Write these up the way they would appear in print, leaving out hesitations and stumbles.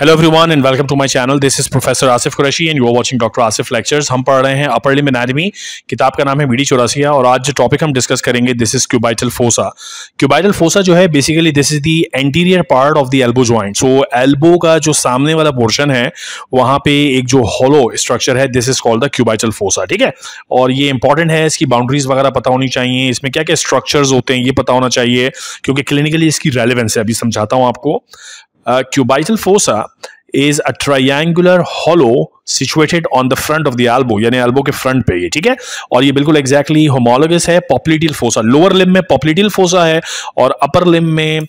Hello everyone and welcome to my channel. This is professor Asif Qureshi and you are watching doctor Asif lectures. हम पढ़ रहे हैं upper limb anatomy, किताब का नाम है बीडी चौरासिया और आज जो टॉपिक हम डिस्कस करेंगे this is cubital fossa. Cubital fossa जो है basically this is the anterior part of the elbow joint. So elbow का जो सामने वाला पोर्शन है वहां पे एक जो हॉलो स्ट्रक्चर है this is called the cubital fossa, ठीक है। और ये इंपॉर्टेंट है, इसकी बाउंड्रीज वगैरह पता होनी चाहिए, इसमें क्या क्या स्ट्रक्चर्स होते हैं ये पता होना चाहिए क्योंकि क्लिनिकली इसकी रेलेवेंस है। अभी समझाता हूं आपको। Cubital fossa is a triangular hollow situated on the front of the elbow, यानी elbow के front पे ये, ठीक है। और ये बिल्कुल exactly homologous है popliteal fossa। lower limb में popliteal fossa है और upper limb में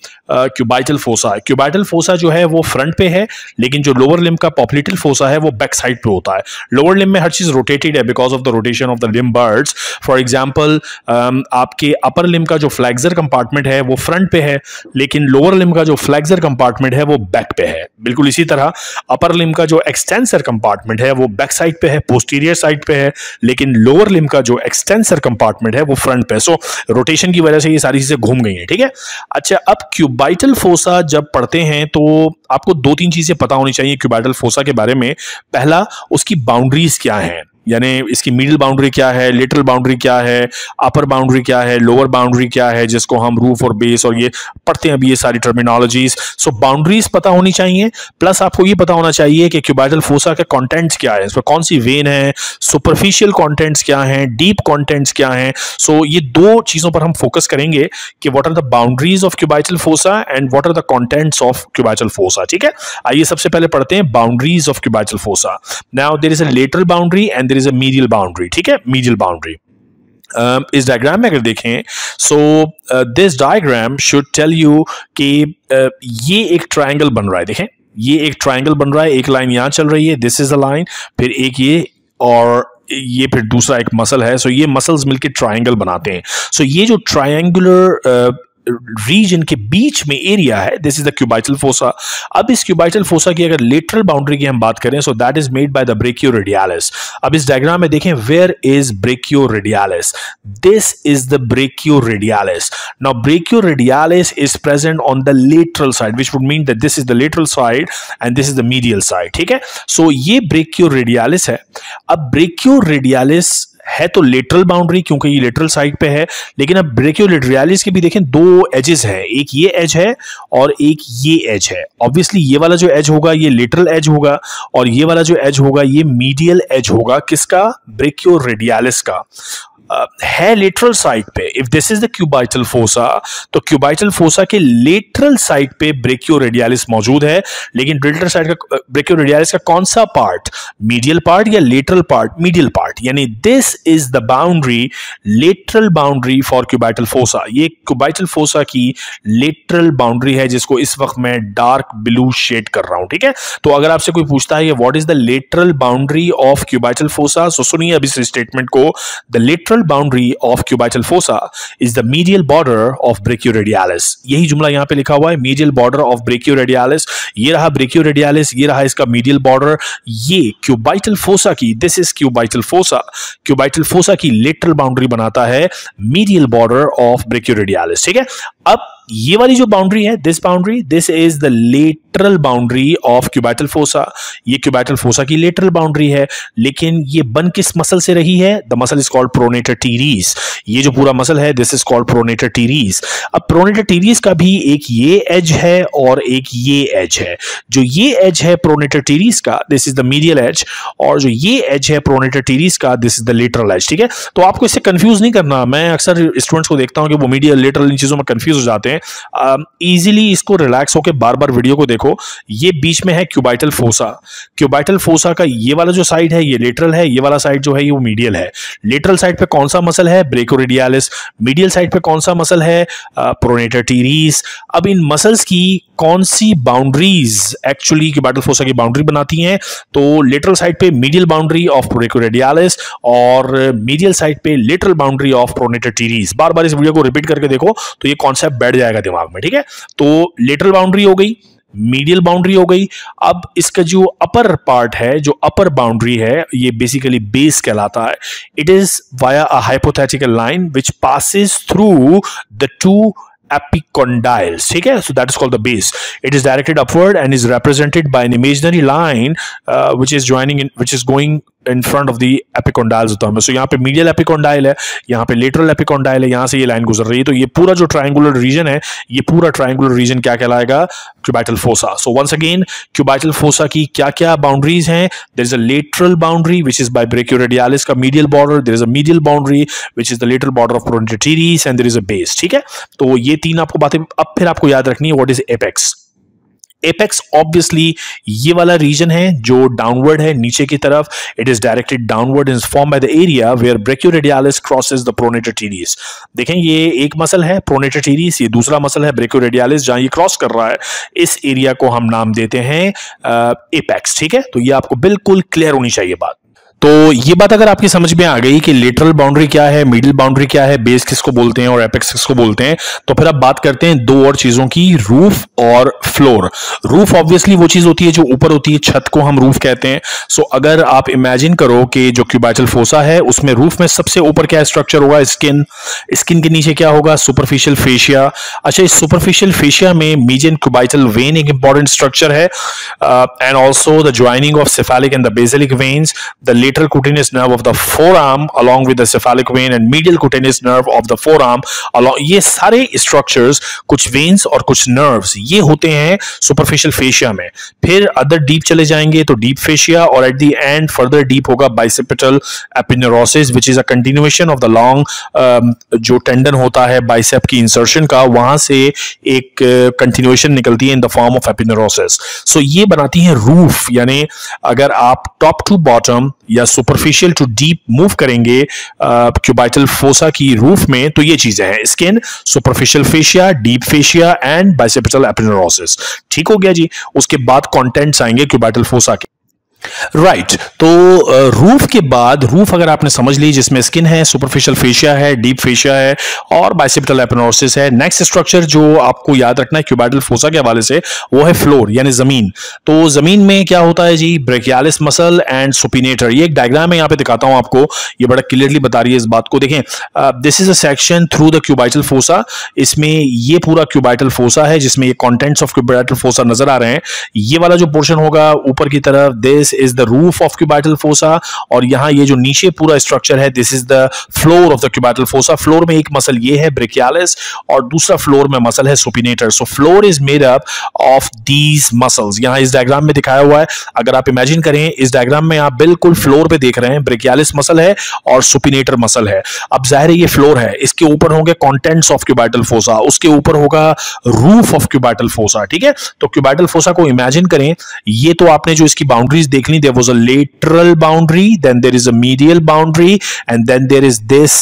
cubital fossa है। cubital fossa जो है वो front पे है, लेकिन जो lower limb का popliteal fossa है वो back side पे होता है। lower limb में हर चीज rotated है because of the rotation of the limb birds। for example आपके upper limb का जो flexor compartment है वो front पे है, लेकिन lower limb का जो flexor compartment है वो back पे है। बिल्कुल इसी तरह upper limb का जो extensor compartment है वो बैक साइड पे है, पोस्टीरियर साइड पे है, लेकिन लोअर लिम्ब का जो एक्सटेंसर कंपार्टमेंट है वो फ्रंट पे। सो रोटेशन की वजह से ये सारी चीजें घूम गई हैं, ठीक है। अच्छा, अब क्यूबाइटल फोसा जब पढ़ते हैं तो आपको दो तीन चीजें पता होनी चाहिए क्यूबाइटल फोसा के बारे में। पहला, उसकी बाउंड्रीज क्या हैं, यानी इसकी मिडिल बाउंड्री क्या है, लेटरल बाउंड्री क्या है, अपर बाउंड्री क्या है, लोअर बाउंड्री क्या है, जिसको हम रूफ और बेस और ये पढ़ते हैं अभी ये सारी टर्मिनोलॉजीज। सो बाउंड्रीज पता होनी चाहिए, प्लस आपको ये पता होना चाहिए कि क्यूबाइटल फोसा के कंटेंट्स क्या है, इसमें कौन सी वेन है, सुपरफिशियल कंटेंट्स क्या हैं, डीप कंटेंट्स क्या हैं। सो ये दो चीजों पर हम फोकस करेंगे कि what are the boundaries of cubital fossa and what are the contents of cubital fossa, ठीक है। आइए सबसे पहले पढ़ते हैं boundaries of cubital fossa. Now there is a lateral boundary and there is a medial boundary, ठीक है, medial boundary। इस डायग्राम में अगर देखें so this diagram should tell you कि ये एक ट्रायंगल बन रहा है। देखें ये एक ट्रायंगल बन रहा है, एक लाइन यहां चल रही है, दिस इज अ लाइन, फिर एक ये और ये फिर दूसरा एक मसल है। सो ये मसल्स मिलकर ट्रायंगल बनाते हैं। सो ये जो ट्रायंगुलर रीजन के बीच में एरिया है this is the cubital fossa. अब इस क्यूबाइटल फोसा की अगर लेटरल बाउंड्री की हम बात करें so that is made by the brachioradialis. अब इस डायग्राम में देखें where is brachioradialis, this is the brachioradialis. Now brachioradialis is present on the lateral side which would mean that this is the lateral side and this is the medial side, ठीक है। सो ये brachioradialis है। अब brachioradialis है तो lateral boundary क्योंकि ये lateral side पे है, लेकिन अब ब्रेकियोरेडियालिस के भी देखें दो एजेस है, एक ये एज है और एक ये एज है। ऑब्वियसली ये वाला जो एज होगा ये लेटरल एज होगा और ये वाला जो एज होगा ये मीडियल एज होगा। किसका? ब्रेकियोरेडियालिस का। है लेटरल साइड पे। If this is the cubital fossa तो क्यूबाइटल फोसा के लेटरल साइड पे ब्रेकियोरेडियालिस मौजूद है, लेकिन लेटरल साइड का ब्रेकियोरेडियालिस का कौन सा पार्ट, मीडियल पार्ट या लेटरल पार्ट? मीडियल पार्ट, यानी this is the boundary, lateral boundary for cubital fossa. ये क्यूबाइटल फोसा की लेटरल बाउंड्री है जिसको इस वक्त मैं डार्क ब्लू शेड कर रहा हूं, ठीक है। तो अगर आपसे कोई पूछता है what is the lateral boundary of cubital fossa, so सुनिए अब इस स्टेटमेंट को। The lateral boundary of cubital fossa is the medial border of brachioradialis। यही जुमला यहां पे लिखा हुआ है, medial border of brachioradialis। ये रहा brachioradialis, ये रहा इसका medial border। ये cubital fossa की, this is cubital fossa, cubital fossa की lateral boundary बनाता है medial border of brachioradialis, ठीक है। अब ये वाली जो बाउंड्री है this boundary, this is the lateral boundary of cubital fossa. ये क्यूबाइटल फोसा की लेटरल बाउंड्री है, लेकिन ये बन किस मसल से रही है? The muscle is called pronator teres. ये जो पूरा मसल है this is called pronator teres. अब प्रोनेटर टीरीज का भी एक ये एज है और एक ये एज है। जो ये एज है प्रोनेटर टीरीज का this is the medial edge और जो ये एज है प्रोनेटर टीरीज का this is the lateral edge, ठीक है। तो आपको इससे कंफ्यूज नहीं करना। मैं अक्सर स्टूडेंट्स को देखता हूं कि वो मीडियल लेटरल इन चीजों में कंफ्यूज हो जाते हैं। इजीली इसको रिलैक्स होकर बार बार वीडियो को देखो। ये बीच में है क्यूबाइटल फोसा। क्यूबाइटल फोसा का ये वाला जो साइड है ये लेटरल है, ये वाला साइड जो है ये वो मीडियल है। लेटरल साइड पे कौन सा मसल है? ब्रेकियोरेडियालिस। मीडियल साइड पे कौन सा मसल है? Pronator teres. अब इन मसल्स की कौन सी बाउंड्रीज एक्चुअली क्यूबाइटल फोसा की बाउंड्री बनाती हैं? तो लेटरल साइड पे मीडियल बाउंड्री ऑफ ब्रेकियोरेडियालिस और मीडियल साइड पे lateral boundary of pronator teres. बार बार इस वीडियो को रिपीट करके देखो तो ये कॉन्सेप्ट बैठ जाएगा दिमाग में, ठीक है। तो लेटरल बाउंड्री हो गई, मीडियल बाउंड्री हो गई। अब इसका जो अपर पार्ट है, जो अपर बाउंड्री है, ये बेसिकली बेस कहलाता है। It is via a hypothetical line which passes through the two epicondyles, ठीक है? So that is called the base. It is directed upward and is represented by an imaginary line which is going in front of the epicondyles होता है. So यहाँ पे medial epicondyle है, यहाँ पे lateral epicondyle है, यहाँ से ये लाइन गुजर रही है. तो ये पूरा जो triangular region है, ये पूरा triangular region क्या कहलाएगा? Cubital fossa. So once again, cubital fossa की क्या-क्या boundaries हैं? There is a lateral boundary which is by brachioradialis का medial border. There is a medial boundary which is the lateral border of pronator teres and there is a base. ठीक है? तो ये तीन आपको बातें अब फिर आपको याद रखनी है. What is apex? Apex obviously ये वाला रीजन है जो डाउनवर्ड है नीचे की तरफ. It is directed downward and form by the area where brachioradialis crosses the pronator teres. देखें ये एक मसल है प्रोनेटर टीरिस, ये दूसरा मसल है ब्रेकियोरेडियालिस. जहां ये क्रॉस कर रहा है इस एरिया को हम नाम देते हैं एपेक्स. ठीक है, तो ये आपको बिल्कुल क्लियर होनी चाहिए बात. तो ये बात अगर आपकी समझ में आ गई कि लेटरल बाउंड्री क्या है, मिडिल बाउंड्री क्या है, बेस किसको बोलते हैं और एपेक्स किसको बोलते हैं, तो फिर अब बात करते हैं दो और चीजों की, रूफ और फ्लोर. रूफ ऑब्वियसली वो चीज होती है जो ऊपर होती है, छत को हम रूफ कहते हैं. सो अगर आप इमेजिन करो कि जो क्यूबाइटल फोसा है उसमें रूफ में सबसे ऊपर क्या स्ट्रक्चर होगा? स्किन. स्किन के नीचे क्या होगा? Superficial fascia. अच्छा, इस सुपरफिशियल फेशिया में मीडियन क्यूबाइटल वेन एक इंपॉर्टेंट स्ट्रक्चर है and also the joining of cephalic and the Basilic veins, the lateral cutaneous nerve of the forearm along with the cephalic vein and medial cutaneous nerve of the forearm along. ये सारे structures, कुछ veins और कुछ nerves, ये होते हैं superficial fascia में. फिर other deep चले जाएंगे तो deep fascia और at the end further deep होगा bicipital aponeurosis which is a continuation of the long जो tendon होता है bicep की insertion का, वहां से एक continuation निकलती है in the form of aponeurosis. So ये बनाती है roof. यानी अगर आप top to bottom या सुपरफिशियल टू डीप मूव करेंगे क्यूबाइटल फोसा की रूफ में, तो ये चीजें हैं skin, superficial fascia, deep fascia and bicipital aponeurosis. ठीक हो गया जी. उसके बाद कंटेंट्स आएंगे क्यूबाइटल फोसा के. राइट तो रूफ के बाद, रूफ अगर आपने समझ ली जिसमें स्किन है, सुपरफिशियल फेशिया है, डीप फेशिया है और बाइसेप्टल एपिनेरोसिस है. नेक्स्ट स्ट्रक्चर जो आपको याद रखना है क्यूबाइटल फोसा के हवाले से वो है फ्लोर यानी जमीन. तो जमीन में क्या होता है जी? Brachialis muscle and supinator. ये एक डायग्राम है, यहाँ पे दिखाता हूं आपको, ये बड़ा क्लियरली बता रही है इस बात को. देखें, this is a section through the cubital fossa. इसमें ये पूरा क्यूबाइटल फोसा है जिसमें ये कॉन्टेंट्स ऑफ क्यूबाइटल फोसा नजर आ रहे हैं. ये वाला जो पोर्शन होगा ऊपर की तरफ, this is the roof of cubital fossa और यहाँ ये जो नीचे पूरा स्ट्रक्चर है, this is the floor of the cubital fossa. Floor में एक मसल ये है brachialis और दूसरा फ्लोर में मसल है supinator. So floor is made up of these muscles. यहाँ इस डायग्राम में दिखाया हुआ है. अगर आप इमेजिन करें इस डायग्राम में आप बिल्कुल फ्लोर पे देख रहे हैं, brachialis मसल है और supinator मसल है. अब जाहिर है ये फ्लोर है, इसके ऊपर होंगे contents of cubital fossa, उसके ऊपर होगा roof of cubital fossa. ठीक है, तो cubital fossa को इमेजिन करें. ये तो आपने जो इसकी बाउंड्रीज देख ली, there was a lateral boundary, then there is a medial boundary and then there is this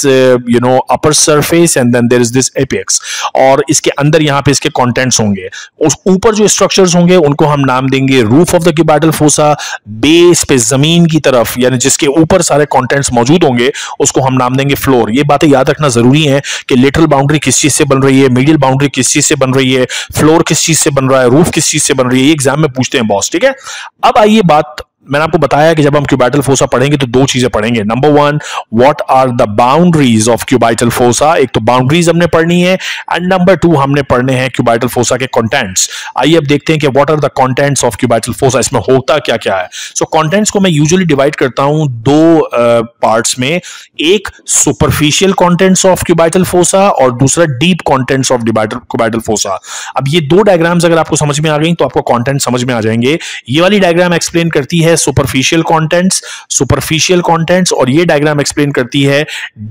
upper surface and then there is this apex. और इसके अंदर यहाँ पे इसके contents होंगे. उस ऊपर जो structures होंगे उनको हम नाम देंगे roof of the cubital fossa. Base पे जमीन की तरफ यानी जिसके ऊपर सारे contents मौजूद होंगे उसको हम नाम देंगे floor. ये बातें याद रखना जरूरी है कि lateral boundary किस चीज से बन रही है, medial boundary किस चीज से बन रही है, floor किस चीज से बन रहा है, roof किस चीज से बन रही है. ये एग्जाम में पूछते हैं बॉस. ठीक है, अब आइए बात, मैंने आपको बताया कि जब हम क्यूबाइटल फोसा पढ़ेंगे तो दो चीजें पढ़ेंगे. Number one, what are the boundaries of cubital fossa. एक तो बाउंड्रीज हमने पढ़नी है एंड नंबर टू हमने पढ़ने हैं क्यूबाइटल फोसा के कंटेंट्स. आइए अब देखते हैं कि what are the contents of cubital fossa, इसमें होता क्या क्या है. सो कंटेंट्स को मैं यूजुअली डिवाइड करता हूं दो पार्ट्स में. एक superficial contents of cubital fossa और दूसरा deep contents of cubital fossa. अब ये दो डायग्राम्स अगर आपको समझ में आ गई तो आपको कंटेंट समझ में आ जाएंगे. ये वाली डायग्राम एक्सप्लेन करती है सुपरफिशियल कंटेंट्स और ये डायग्राम एक्सप्लेन करती है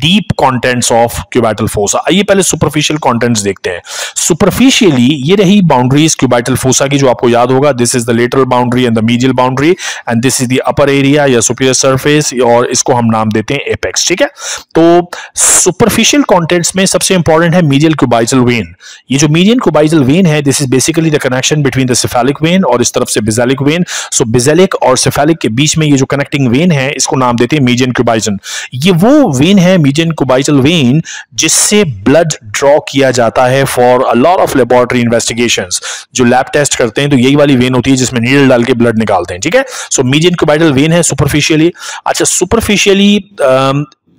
deep contents of cubital fossa. आइए पहले सुपरफिशियल कंटेंट्स देखते हैं. सुपरफिशियली ये रही बाउंड्रीज क्यूबाइटल फोसा की जो आपको याद होगा. This is the lateral boundary and the medial boundary and this is the upper area या सुपीरियर सरफेस और इसको हम नाम देते हैं एपेक्स. ठीक है, तो सुपरफिशियल कंटेंट्स में सबसे इंपॉर्टेंट है मीडियल क्यूबाइटल वेन. ये जो मीडियन क्यूबाइटल वेन है, this is basically the connection between the cephalic vein और इस तरफ से बेसिलिक वेन. सो बेसिलिक और सेफेलिक के बीच में ये जो कनेक्टिंग वेन है इसको नाम देते हैं मीडियन क्यूबाइटल. ये वो वेन है मीडियन क्यूबाइटल वेन जिससे ब्लड ड्रॉ किया जाता है for a lot of laboratory investigations. जो लैब टेस्ट करते हैं तो यही वाली वेन होती है जिसमें नीडल डाल के ब्लड निकालते हैं. ठीक है, सो मीडियन क्यूबाइटल वेन है सुपरफिशियली. अच्छा, superficially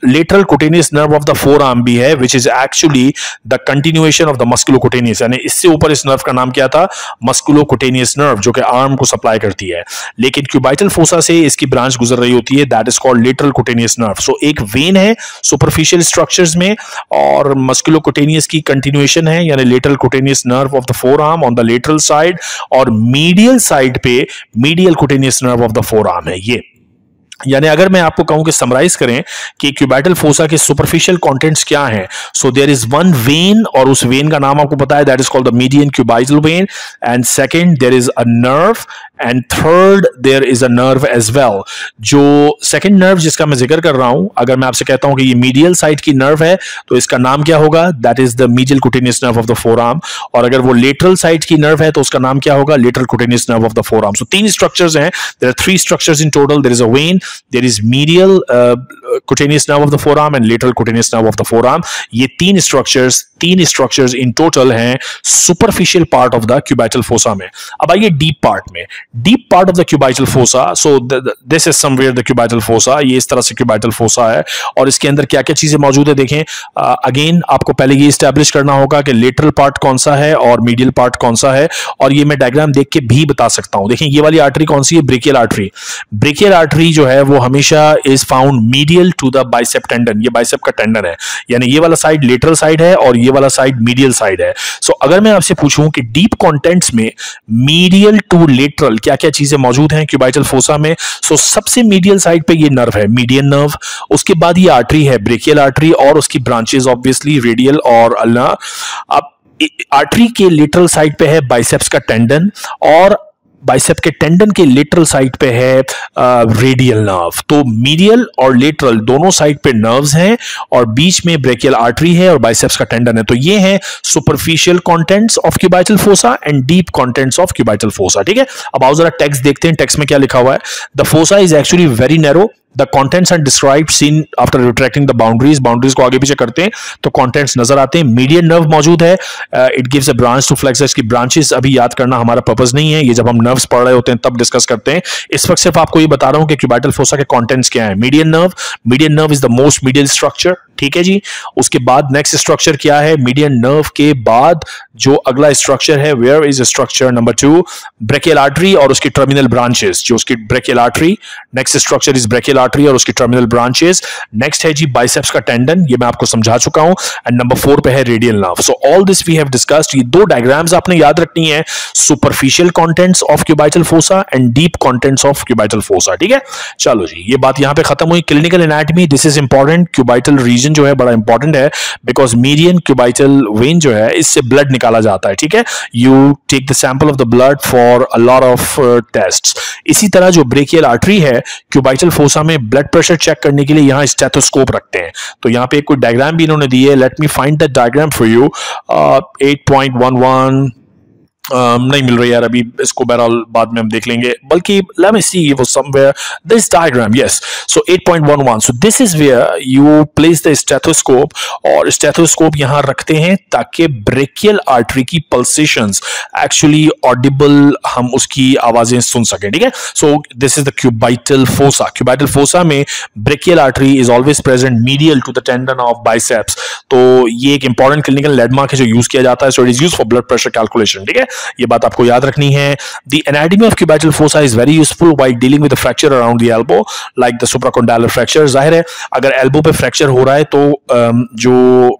lateral cutaneous nerve of the four arm भी है, which is actually the continuation of the musculocutaneous, यानी इससे ऊपर इस नर्व का नाम क्या था, मस्कुलोकुटेनियस नर्व, जो कि आर्म को सप्लाई करती है। लेकिन क्यूबाइटल फोसा से इसकी ब्रांच गुजर रही होती है, that is called lateral cutaneous nerve. So एक वेन है सुपरफिशियल स्ट्रक्चर्स में, और मस्कुलोकुटेनियस की कंटिन्यूएशन है, यानी lateral cutaneous nerve of the four arm on the lateral side, और मीडियल साइड पे medial cutaneous nerve of the four arm है ये। यानी अगर मैं आपको कहूं कि समराइज करें कि क्यूबाइटल फोसा के सुपरफिशियल कंटेंट्स क्या हैं, so there is one vein, और उस वेन का नाम आपको पता है, that is called the median cubital vein, and second there is a nerve, and third there is a nerve as well. जो सेकंड नर्व जिसका मैं जिक्र कर रहा हूं, अगर मैं आपसे कहता हूं कि ये मीडियल साइड की नर्व है, तो इसका नाम क्या होगा, that is the medial cutaneous nerve of the four arm. और अगर वो लेटरल साइड की नर्व है, तो उसका नाम क्या होगा, lateral cutaneous nerve of the forearm. So तीन स्ट्रक्चर्स हैं, there are three structures in total, there is a vein, there is medial cutaneous nerve of the forearm and lateral cutaneous nerve of the forearm. ये तीन structures in total हैं superficial part of the cubital fossa में। अब आइए deep part में। deep part of the cubital fossa, so this is somewhere the cubital fossa, ये इस तरह से cubital fossa है, और इसके अंदर क्या क्या चीजें मौजूद है देखें। अगेन आपको पहले ये establish करना होगा कि lateral part कौन सा है और medial part कौन सा है, और ये मैं डायग्राम देख के भी बता सकता हूं। देखें ये वाली आर्टरी कौन सी है, ब्रेकियल आर्टरी। ब्रेकियल आर्टरी जो है वो हमेशा is found medial to the bicep tendon, ये बाइसेप का टेंडन है, यानी ये वाला साइड लेटरल साइड है और ये वाला साइड मीडियल साइड है। सो अगर मैं आपसे पूछूं कि डीप कंटेंट्स में मीडियल टू लेटरल क्या क्या चीजें मौजूद हैं क्यूबाइटल फोसा में, सो सबसे मीडियल साइड पे ये नर्व है, मीडियन नर्व, उसके बाद ये आर्टरी है ब्रेकियल आर्टरी, और उसकी ब्रांचेस ऑब्वियसली रेडियल और अल्ना। अब आर्टरी के लेटरल साइड पे है बाइसेप्स का टेंडन, और बाइसेप के टेंडन के लेटरल साइड पे है रेडियल नर्व। तो मीडियल और लेटरल दोनों साइड पे नर्व्स हैं, और बीच में ब्रेकियल आर्टरी है और बाइसेप्स का टेंडन है। तो ये हैं superficial contents of cubital fossa and deep contents of cubital fossa. ठीक है, अब आओ जरा टेक्स्ट देखते हैं, टेक्स्ट में क्या लिखा हुआ है। The fossa is actually very narrow, The contents are described seen after retracting the boundaries. Boundaries को आगे पीछे करते हैं तो contents नजर आते हैं। Median nerve मौजूद है, it gives a branch to flexors की branches अभी याद करना हमारा पर्पस नहीं है, ये जब हम nerves पढ़ रहे होते हैं तब डिस्कस करते हैं। इस वक्त सिर्फ आपको ये बता रहा हूं कि cubital fossa के contents क्या है। Median nerve is the most medial structure, ठीक है जी। उसके बाद नेक्स्ट स्ट्रक्चर क्या है, मीडियन नर्व के बाद जो अगला स्ट्रक्चर है, where is structure number 2, brachial artery और उसकी टर्मिनल ब्रांचेस, जो उसकी brachial artery, next structure is brachial artery और उसकी टर्मिनल ब्रांचेस। नेक्स्ट है जी बाइसेप्स का टेंडन, ये मैं आपको समझा चुका हूं, एंड नंबर 4 पे है radial nerve. So all this we have discussed. ये दो डायग्राम्स आपने याद रखनी है, superficial contents of cubital fossa and deep contents of cubital fossa. ठीक है, चलो जी, ये बात यहां पे खत्म हुई। Clinical anatomy, this is important. Cubital region जो है बड़ा इंपॉर्टेंट है, बिकॉज मीडियन क्यूबाइटल वेन जो है इससे ब्लड निकाला जाता है। ठीक है, you take the sample of the blood for a lot of tests. इसी तरह जो ब्रेकियल आर्टरी है क्यूबाइटल फोसा में ब्लड प्रेशर चेक करने के लिए यहाँ स्टेथोस्कोप रखते हैं। तो यहाँ पे एक कोई डायग्राम भी इन्होंने दी है, let me find that diagram for you. 8.11 नहीं मिल रही यार अभी, इसको बहरहाल बाद में हम देख लेंगे, बल्कि लेट मी सी वो somewhere this diagram, yes. So 8.11, so this is where you place the stethoscope, और स्टेथोस्कोप यहां रखते हैं ताकि ब्रेकियल आर्टरी की पल्सेशंस एक्चुअली ऑडिबल, हम उसकी आवाजें सुन सकें। ठीक है, so this is the cubital fossa. Cubital fossa में brachial artery is always present medial to the tendon of biceps. तो ये एक इंपॉर्टेंट क्लिनिकल लैंडमार्क है जो यूज किया जाता है। So it is used for blood pressure calculation. ठीक है, ये बात आपको याद रखनी है। The anatomy of cubital fossa is very useful while dealing with the fracture around the elbow, like the supracondylar fracture. जाहिर है अगर एल्बो पे फ्रैक्चर हो रहा है तो जो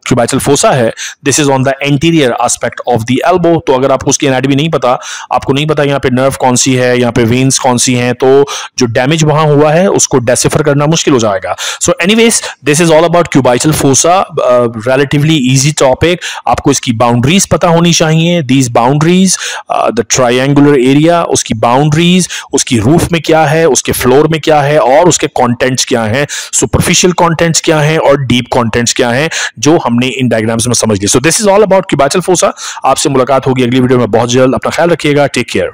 cubital fossa है, this is on the anterior aspect of the elbow. तो अगर आपको उसकी एनाटॉमी नहीं पता, आपको नहीं पता यहाँ पे नर्व कौन सी है, यहाँ पे वेन्स कौन सी हैं, तो जो डैमेज वहां हुआ है उसको डेसिफर करना मुश्किल हो जाएगा। So anyways, this is all about cubital fossa, relatively easy topic. आपको इसकी बाउंड्रीज पता होनी चाहिए। These boundaries, the triangular area, उसकी बाउंड्रीज, उसकी रूफ में क्या है, उसके फ्लोर में क्या है, और उसके कंटेंट्स क्या हैं, सुपरफिशियल कंटेंट्स क्या हैं और डीप कंटेंट्स क्या हैं, जो हमने इन डायग्राम्स में समझ लिए। सो this is all about cubital fossa. आपसे मुलाकात होगी अगली वीडियो में बहुत जल्द। अपना ख्याल रखिएगा, टेक केयर।